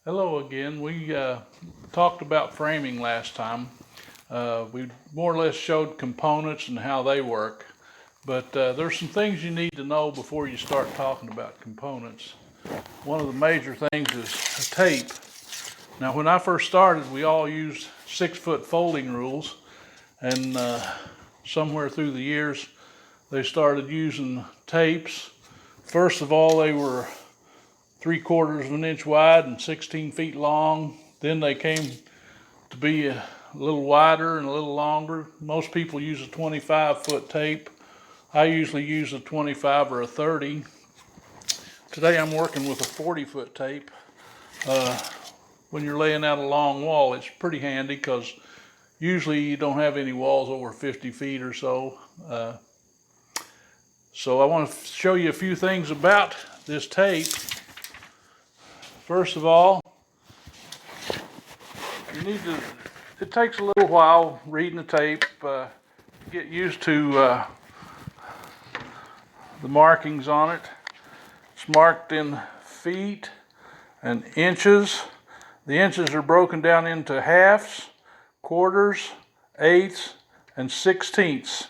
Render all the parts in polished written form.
Hello again. We talked about framing last time. We more or less showed components and how they work, but there's some things you need to know before you start talking about components. One of the major things is tape. Now, when I first started, we all used 6-foot folding rules, and somewhere through the years, they started using tapes. First of all, they were 3/4 of an inch wide and 16 feet long. Then they came to be a little wider and a little longer. Most people use a 25-foot tape. I usually use a 25 or a 30. Today I'm working with a 40-foot tape. When you're laying out a long wall, it's pretty handy because usually you don't have any walls over 50 feet or so. So I want to show you a few things about this tape. First of all, it takes a little while reading the tape, to get used to the markings on it. It's marked in feet and inches. The inches are broken down into halves, quarters, eighths, and sixteenths.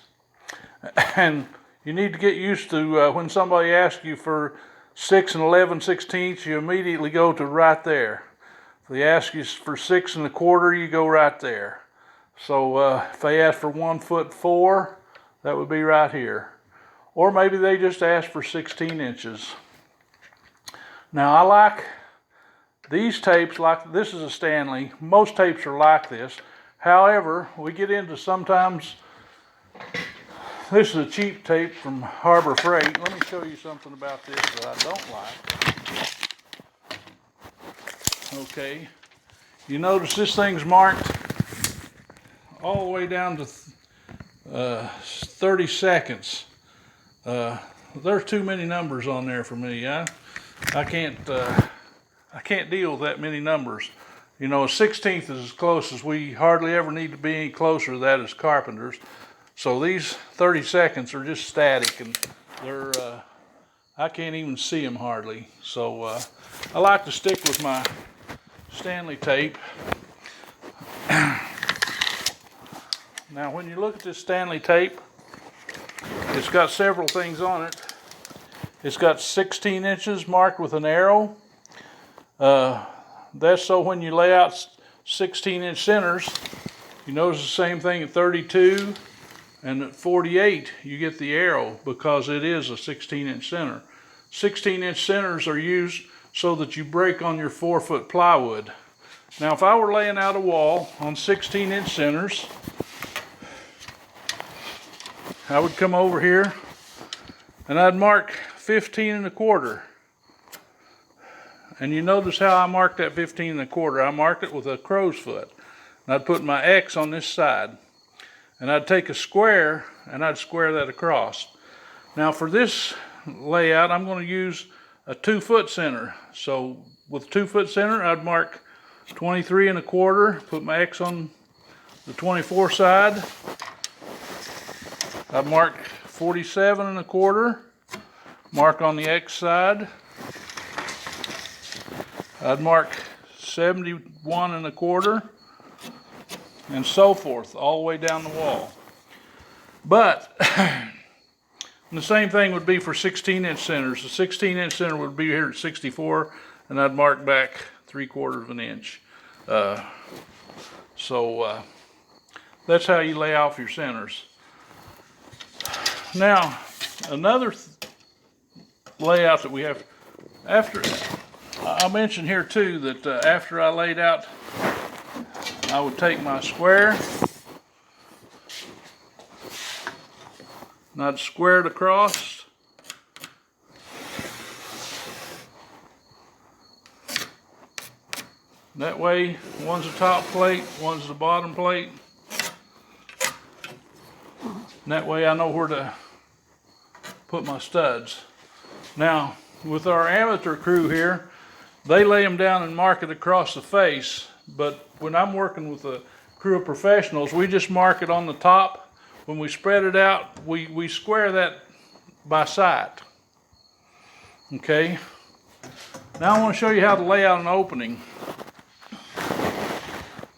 And you need to get used to when somebody asks you for 6 and 11/16, you immediately go to right there. If they ask you for 6 1/4, you go right there. So if they ask for 1'4", that would be right here. Or maybe they just ask for 16 inches. Now I like these tapes, like this is a Stanley. Most tapes are like this. However, we get into sometimes, this is a cheap tape from Harbor Freight. Let me show you something about this that I don't like. Okay, you notice this thing's marked all the way down to 30 seconds. There's too many numbers on there for me. I can't deal with that many numbers. You know, a 16th is as close as we hardly ever need to be any closer to that as carpenters. So these 30 seconds are just static, and they're I can't even see them hardly. So I like to stick with my Stanley tape. Now when you look at this Stanley tape, it's got several things on it. It's got 16 inches marked with an arrow. That's so when you lay out 16-inch centers, you notice the same thing at 32. And at 48, you get the arrow because it is a 16-inch center. 16-inch centers are used so that you break on your 4-foot plywood. Now, if I were laying out a wall on 16-inch centers, I would come over here and I'd mark 15 1/4. And you notice how I marked that 15 1/4. I marked it with a crow's foot. And I'd put my X on this side. And I'd take a square and I'd square that across. Now for this layout, I'm going to use a 2-foot center. So with 2-foot center, I'd mark 23 1/4, put my X on the 24 side. I'd mark 47 1/4, mark on the X side. I'd mark 71 1/4. And so forth, all the way down the wall. But the same thing would be for 16-inch centers. The 16-inch center would be here at 64, and I'd mark back 3/4 of an inch. So that's how you lay off your centers. Now, another layout that we have, after, I'll mention here too that after I laid out, I would take my square and I'd square it across. That way, one's the top plate, one's the bottom plate. And that way I know where to put my studs. Now, with our amateur crew here, they lay them down and mark it across the face. But when I'm working with a crew of professionals, we just mark it on the top. When we spread it out, we square that by sight. Okay? Now I want to show you how to lay out an opening.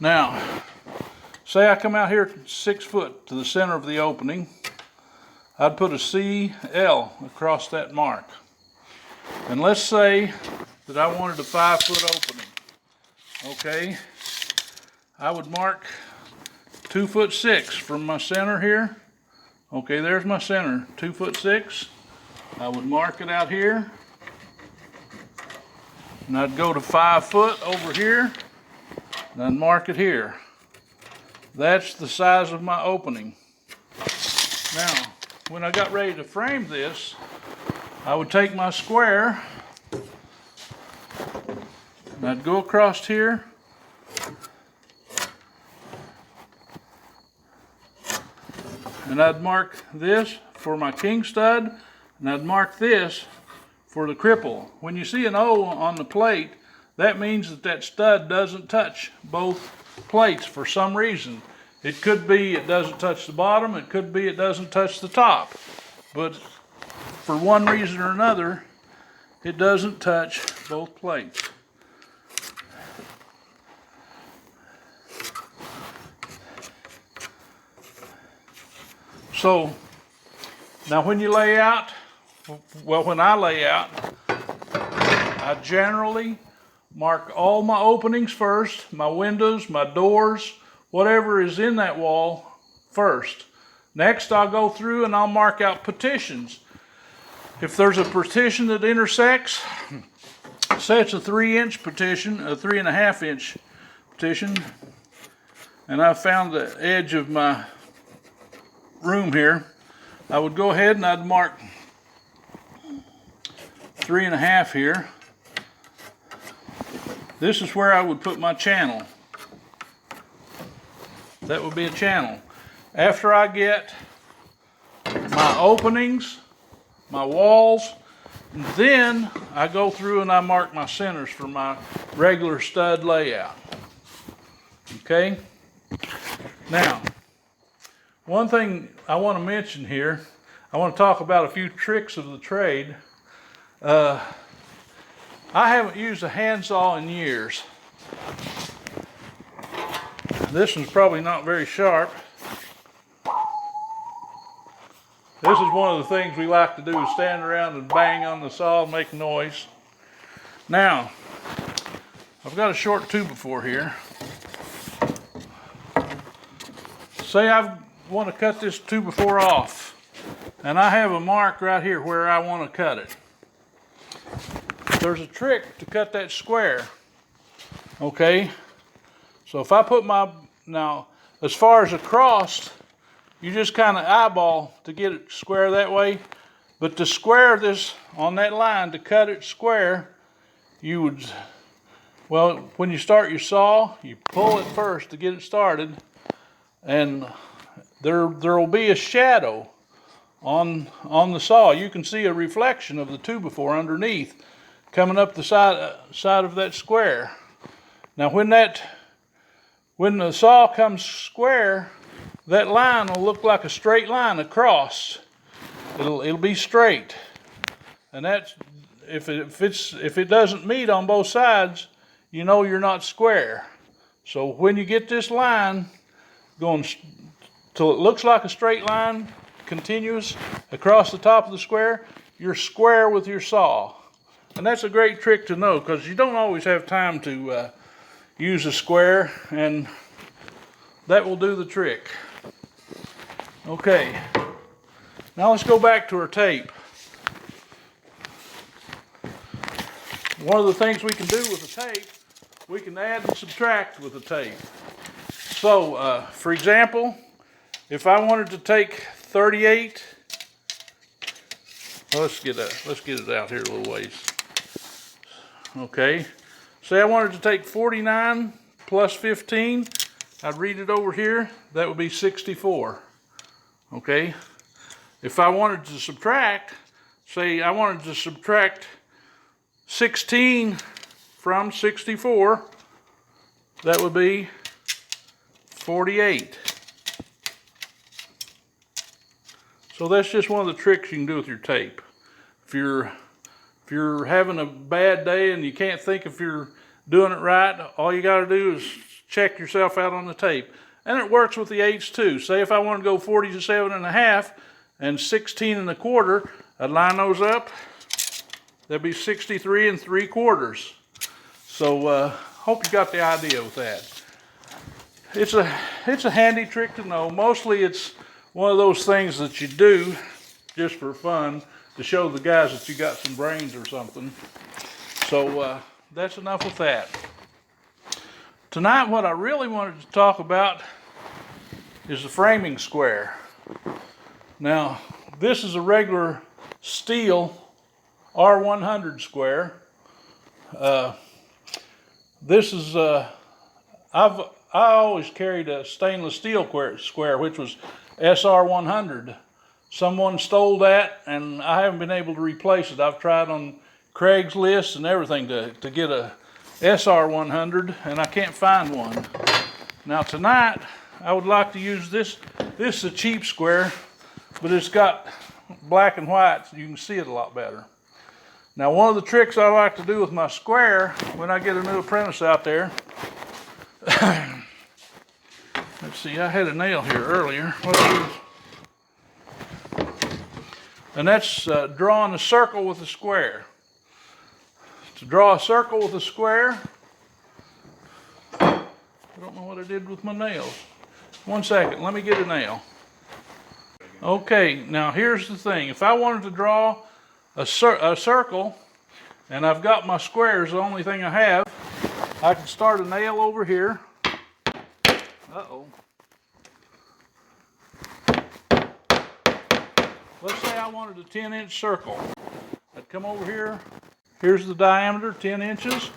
Now, say I come out here 6 foot to the center of the opening, I'd put a CL across that mark. And let's say that I wanted a 5 foot opening. Okay, I would mark 2'6" from my center here. Okay, there's my center, 2'6". I would mark it out here. And I'd go to 5 foot over here, and I'd mark it here. That's the size of my opening. Now, when I got ready to frame this, I would take my square, and I'd go across here, and I'd mark this for my king stud, and I'd mark this for the cripple. When you see an O on the plate, that means that that stud doesn't touch both plates for some reason. It could be it doesn't touch the bottom, it could be it doesn't touch the top. But for one reason or another, it doesn't touch both plates. So, now when you lay out, well, when I lay out, I generally mark all my openings first, my windows, my doors, whatever is in that wall first. Next, I'll go through and I'll mark out partitions. If there's a partition that intersects, say it's a 3-inch partition, a 3.5-inch partition, and I found the edge of my room here, I would go ahead and I'd mark 3.5 here. This is where I would put my channel. That would be a channel. After I get my openings, my walls, then I go through and I mark my centers for my regular stud layout. Okay? Now, one thing I want to mention here, I want to talk about a few tricks of the trade. I haven't used a handsaw in years. This one's probably not very sharp. This is one of the things we like to do, is stand around and bang on the saw and make noise. Now, I've got a short 2x4 here. Say I want to cut this 2x4 off, and I have a mark right here where I want to cut it. There's a trick to cut that square. Okay, so if I put my, now as far as across, you just kind of eyeball to get it square that way. But to square this on that line, to cut it square, you would, well, when you start your saw, you pull it first to get it started, and there will be a shadow on the saw. You can see a reflection of the 2x4 underneath coming up the side of that square. Now when the saw comes square, that line will look like a straight line across. It'll be straight, and that's if it doesn't meet on both sides, you know you're not square. So when you get this line going till it looks like a straight line, continuous across the top of the square, you're square with your saw. And that's a great trick to know, because you don't always have time to use a square, and that will do the trick. Okay, now let's go back to our tape. One of the things we can do with a tape, we can add and subtract with a tape. So, for example, if I wanted to take 38, well, let's get it out here a little ways. Okay, say I wanted to take 49 plus 15, I'd read it over here, that would be 64. Okay, if I wanted to subtract, say I wanted to subtract 16 from 64, that would be 48. So that's just one of the tricks you can do with your tape. If you're having a bad day and you can't think if you're doing it right, all you got to do is check yourself out on the tape. And it works with the 8s too. Say if I want to go 47.5 and 16 1/4, I'd line those up. That'd be 63 3/4. So hope you got the idea with that. It's a handy trick to know. Mostly it's one of those things that you do just for fun to show the guys that you got some brains or something. So that's enough with that. Tonight what I really wanted to talk about is the framing square. Now this is a regular steel R100 square. This is I always carried a stainless steel square, which was SR100. Someone stole that, and I haven't been able to replace it. I've tried on Craigslist and everything to get a SR100, and I can't find one. Now tonight, I would like to use this. This is a cheap square, but it's got black and white, so you can see it a lot better. Now one of the tricks I like to do with my square when I get a new apprentice out there, let's see, I had a nail here earlier. And that's drawing a circle with a square. To draw a circle with a square, I don't know what I did with my nails. One second, let me get a nail. Okay, now here's the thing. If I wanted to draw a circle, and I've got my squares, the only thing I have, I can start a nail over here. Uh-oh. Let's say I wanted a 10-inch circle. I'd come over here. Here's the diameter, 10 inches.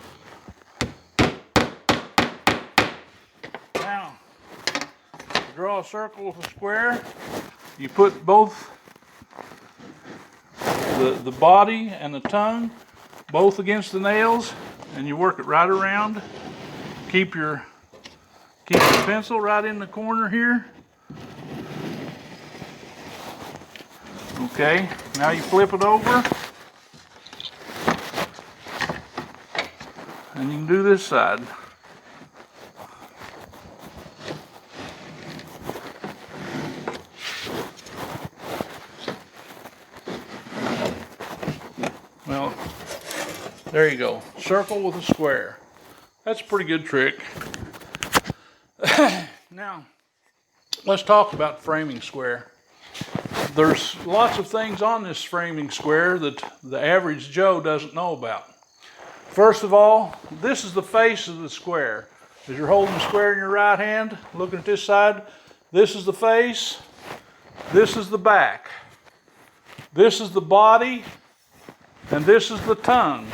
Now, to draw a circle with a square, you put both the body and the tongue both against the nails, and you work it right around. Keep your pencil right in the corner here. Okay, now you flip it over, and you can do this side. Well, there you go. Circle with a square. That's a pretty good trick. Now, let's talk about the framing square. There's lots of things on this framing square that the average Joe doesn't know about. First of all, this is the face of the square. As you're holding the square in your right hand, looking at this side, this is the face, this is the back, this is the body, and this is the tongue.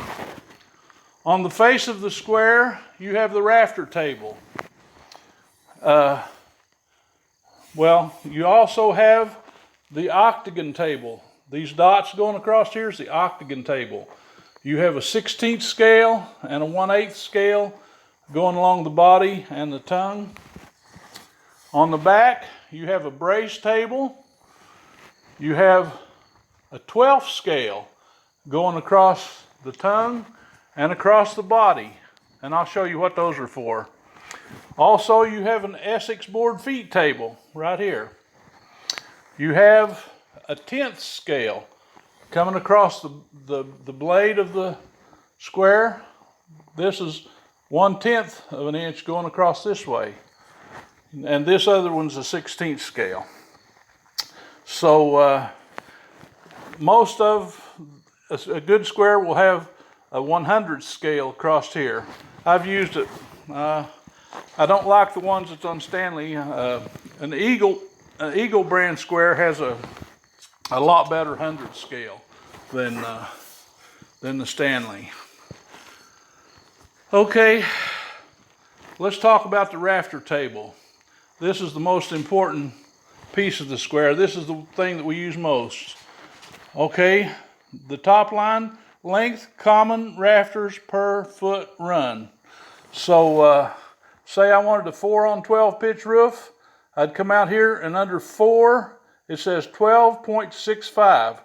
On the face of the square, you have the rafter table. Well, you also have the octagon table. These dots going across here is the octagon table. You have a 16th scale and a 1/8 scale going along the body and the tongue. On the back, you have a brace table. You have a 12th scale going across the tongue and across the body. And I'll show you what those are for. Also, you have an Essex board feet table right here. You have a 10th scale coming across the blade of the square. This is 1/10 of an inch going across this way. And this other one's a 16th scale. So most of a good square will have a 100th scale across here. I've used it. I don't like the ones that's on Stanley. An Eagle brand square has a lot better 100th scale than the Stanley. Okay, let's talk about the rafter table. This is the most important piece of the square. This is the thing that we use most. Okay, the top line, length, common rafters per foot run. So say I wanted a 4-on-12 pitch roof, I'd come out here and under 4, it says 12.65.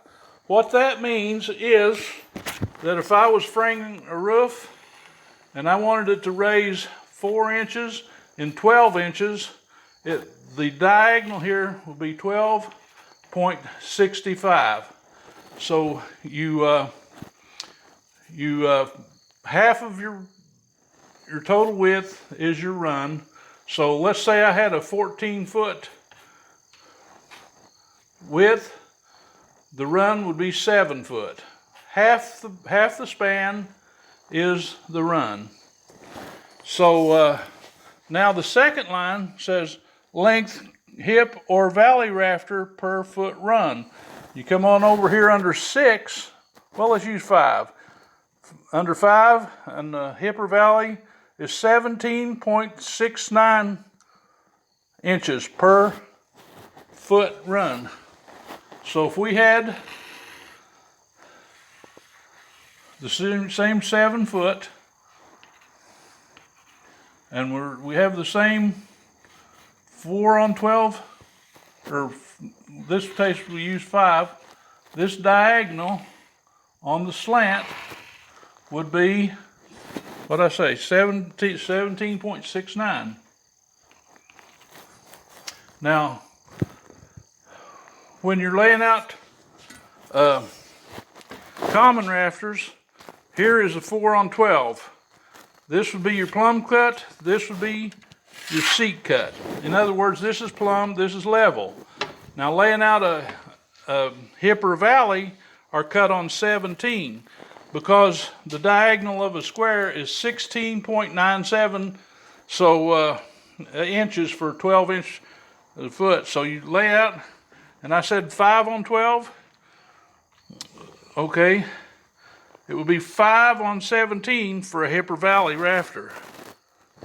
What that means is that if I was framing a roof and I wanted it to raise 4 inches, in 12 inches, the diagonal here will be 12.65. So you half of your total width is your run. So let's say I had a 14-foot width, the run would be 7 foot. Half the span is the run. So now the second line says length hip or valley rafter per foot run. You come on over here under 6, well, let's use 5. Under 5 and the hip or valley is 17.69 inches per foot run. So if we had the same 7 foot, and we have the same 4 on 12, or this case we use 5, this diagonal on the slant would be, what I say, 17.69. Now, when you're laying out common rafters, here is a 4 on 12. This would be your plumb cut, this would be your seat cut. In other words, this is plumb, this is level. Now laying out a hip or valley are cut on 17, because the diagonal of a square is 16.97 inches for 12 inch foot. So you lay out, and I said 5 on 12. Okay, it would be 5 on 17 for a hip or valley rafter.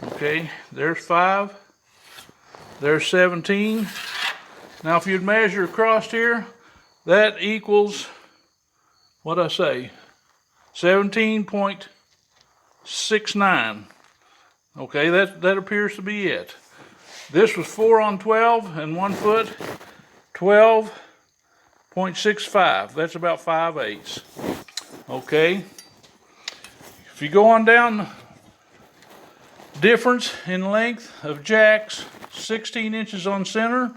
Okay, there's 5, there's 17. Now if you'd measure across here, that equals, what I say, 17.69. Okay, that appears to be it. This was 4 on 12 and 1 foot, 12.65. That's about 5/8. Okay. If you go on down, difference in length of jacks, 16 inches on center.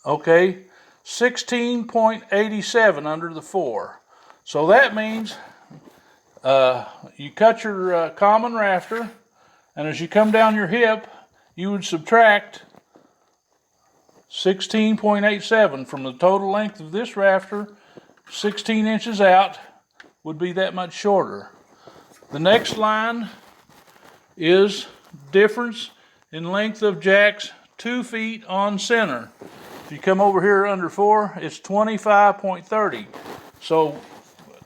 Okay, 16.87 under the 4. So that means you cut your common rafter, and as you come down your hip, you would subtract 16.87 from the total length of this rafter. 16 inches out would be that much shorter. The next line is difference in length of jacks, 2 feet on center. If you come over here under 4, it's 25.30. So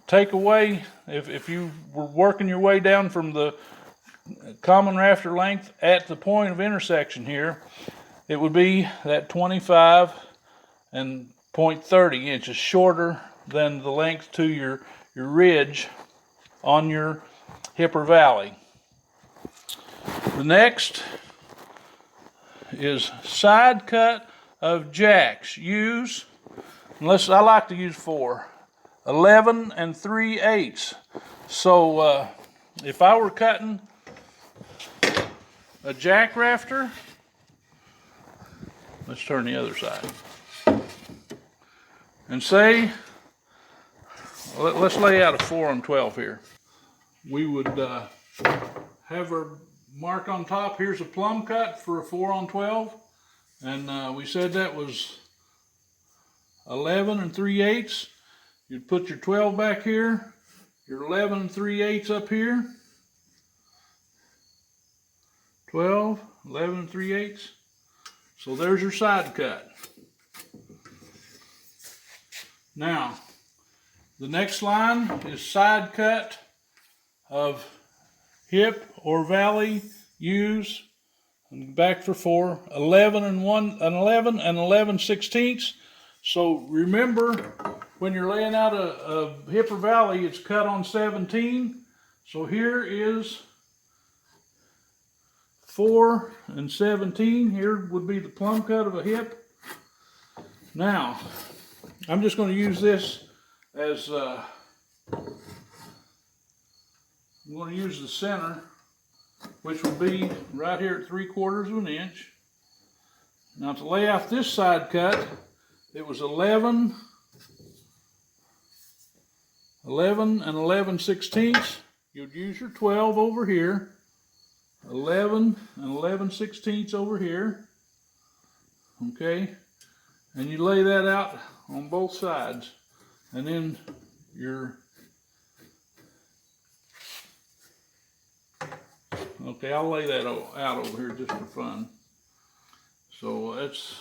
take away, if you were working your way down from the common rafter length at the point of intersection here, it would be that 25 and 0.30 inches shorter than the length to your ridge on your hip or valley. The next is side cut of jacks. Use, unless I like to use 4, 11 3/8. So if I were cutting a jack rafter, let's turn the other side, and say, let's lay out a 4 on 12 here. We would have our mark on top. Here's a plumb cut for a 4 on 12. And we said that was 11 3/8. You'd put your 12 back here, your 11 3/8 up here. 12, 11 3/8. So there's your side cut. Now, the next line is side cut of hip or valley use, and back for 4, 11 and 11/16. So remember, when you're laying out a hip or valley, it's cut on 17. So here is 4 and 17. Here would be the plumb cut of a hip. Now, I'm just going to use this as I'm going to use the center which will be right here at 3/4 of an inch. Now to lay out this side cut, it was 11 and 11/16. You'd use your 12 over here, 11 and 11/16 over here, okay? And you lay that out on both sides. And then okay, I'll lay that out over here just for fun. So it's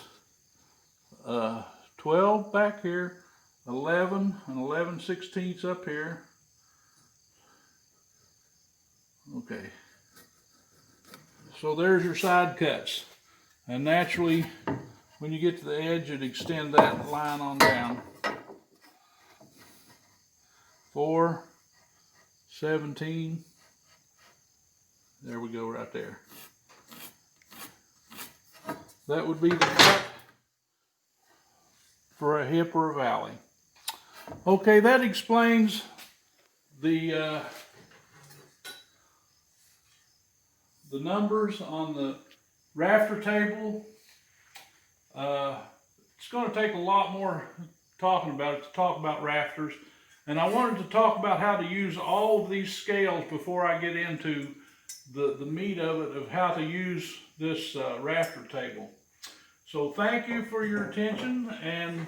12 back here, 11 and 11/16 up here. Okay. So there's your side cuts. And naturally, when you get to the edge, you'd extend that line on down. 4, 17. There we go, right there. That would be the cut for a hip or a valley. Okay, that explains the numbers on the rafter table. It's going to take a lot more talking about it to talk about rafters. And I wanted to talk about how to use all of these scales before I get into the meat of it, of how to use this rafter table. So thank you for your attention, and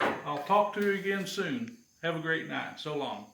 I'll talk to you again soon. Have a great night. So long.